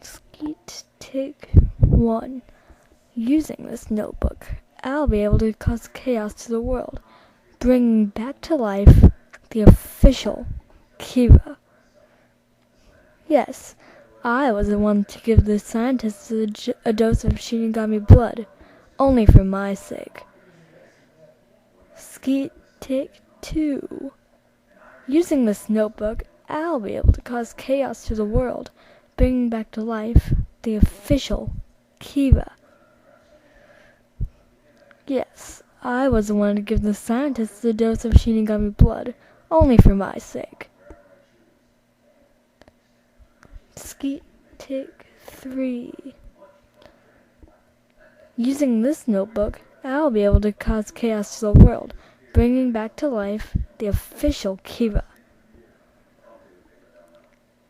Skeet Tick 1. Using this notebook, I'll be able to cause chaos to the world, bringing back to life the official Kira. Yes, I was the one to give the scientists a dose of Shinigami blood, only for my sake. Skeet Tick 2. Using this notebook, I'll be able to cause chaos to the world, bringing back to life the official Kira. Yes, I was the one to give the scientists a dose of Shinigami blood, only for my sake. Skeet Tick 3. Using this notebook, I'll be able to cause chaos to the world, bringing back to life the official Kira.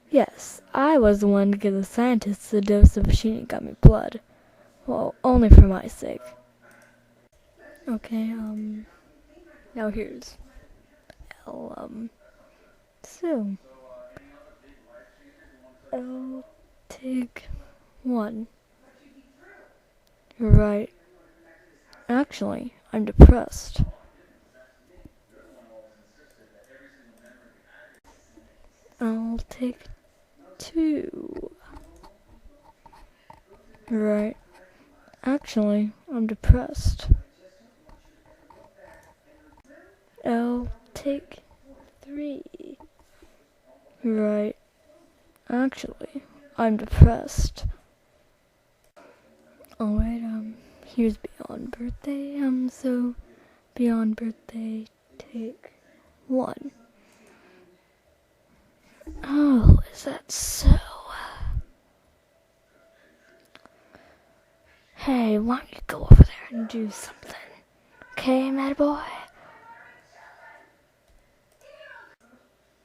Yes, I was the one to give the scientists a dose of Shinigami blood. Well, only for my sake. Okay, now here's so Take 1. You're right. Actually, I'm depressed. I'll take 2. Right. Actually, I'm depressed. I'll take 3. Right. Actually, I'm depressed. Alright, here's Beyond Birthday. So Beyond Birthday, take 1. Oh, is that so? Hey, why don't you go over there and do something? Okay, mad boy?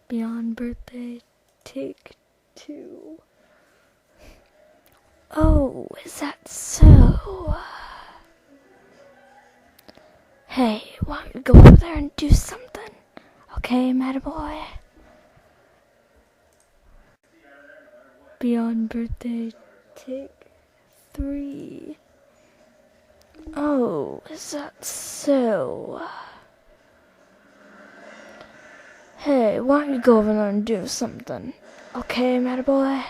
Beyond Birthday, take 2. Oh, is that so? Hey, why don't you go over there and do something? Okay, mad boy? Beyond Birthday, take 3. Oh, is that so? Hey, why don't you go over there and do something? Okay, mad boy?